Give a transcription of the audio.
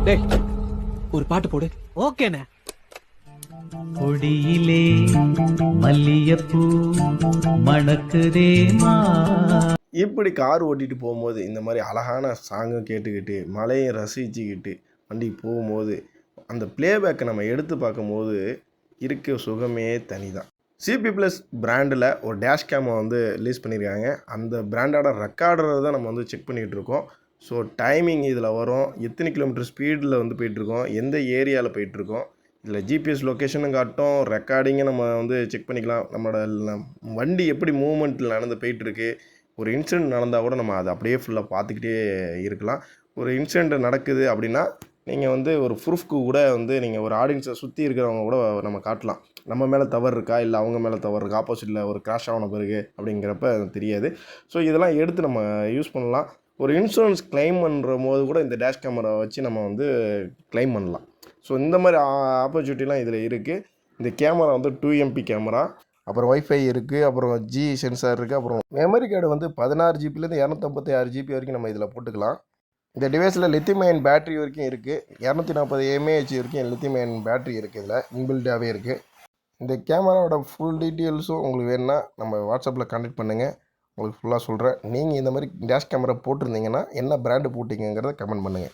டேய் ஒரு பாட்டு போடு. ஓகேண்ணே. கொடியிலே மல்லியப்பூ மணக்குதே இப்படி கார் ஓட்டிகிட்டு போகும்போது இந்த மாதிரி அழகான சாங்கும் கேட்டுக்கிட்டு மலையை ரசிச்சுக்கிட்டு வண்டி போகும்போது அந்த ப்ளேபேக்கை நம்ம எடுத்து பார்க்கும்போது இருக்க சுகமே தனி தான். சிபி ப்ளஸ் பிராண்டில் ஒரு டேஷ் கேமை வந்து ரிலீஸ் பண்ணியிருக்காங்க. அந்த பிராண்டோட ரெக்கார்டரை தான் நம்ம வந்து செக் பண்ணிகிட்டு இருக்கோம். ஸோ டைமிங் இதில் வரும், எத்தனை கிலோமீட்டர் ஸ்பீடில் வந்து போயிட்டுருக்கோம், எந்த ஏரியாவில் போயிட்டுருக்கோம், இதில் ஜிபிஎஸ் லொக்கேஷனும் காட்டும், ரெக்கார்டிங்கை நம்ம வந்து செக் பண்ணிக்கலாம். நம்மளோட வண்டி எப்படி மூவ்மெண்ட்டில் நடந்து போயிட்டுருக்கு, ஒரு இன்சிடெண்ட் நடந்தால் கூட நம்ம அதை அப்படியே ஃபுல்லாக பார்த்துக்கிட்டே இருக்கலாம். ஒரு இன்சிடெண்ட் நடக்குது அப்படின்னா நீங்கள் வந்து ஒரு ப்ரூஃப்க்கு கூட வந்து நீங்கள் ஒரு ஆடியன்ஸை சுற்றி இருக்கிறவங்க கூட நம்ம காட்டலாம். நம்ம மேலே தவறு இருக்கா, இல்லை அவங்க மேலே தவறு இருக்கா, ஆப்போசிட்டில் ஒரு கிராஷ் ஆன பிறகு அப்படிங்கிறப்ப தெரியாது. ஸோ இதெல்லாம் எடுத்து நம்ம யூஸ் பண்ணலாம். ஒரு இன்சூரன்ஸ் கிளைம் பண்ணுற போது கூட இந்த டேஷ் கேமரா வச்சு நம்ம வந்து கிளைம் பண்ணலாம். ஸோ இந்த மாதிரி ஆப்பர்ச்சுனிட்டிலாம் இதில் இருக்குது. இந்த கேமரா வந்து 2MP கேமரா, அப்புறம் வைஃபை இருக்குது, அப்புறம் ஜி சென்சார் இருக்குது, அப்புறம் மெமரி கார்டு வந்து 16 ஜிபிலேருந்து 256 ஜிபி வரைக்கும் நம்ம இதில் போட்டுக்கலாம். இந்த டிவைஸில் லித்தியம் அயன் பேட்டரி வரைக்கும் இருக்குது. 240 mAh வரைக்கும் லித்தியம் அயன் பேட்டரி இருக்குது. இதில் இன்பில்டாகவே இருக்குது. இந்த கேமராவோட ஃபுல் டீட்டெயில்ஸும் உங்களுக்கு வேணுன்னா நம்ம வாட்ஸ்அப்பில் கான்டெக்ட் பண்ணுங்கள், உங்களுக்கு ஃபுல்லாக சொல்கிறேன். நீங்கள் இந்த மாதிரி டேஷ் கேமரா போட்டிருந்தீங்கன்னா என்ன பிராண்டு போட்டிங்கிறத கமெண்ட் பண்ணுங்கள்.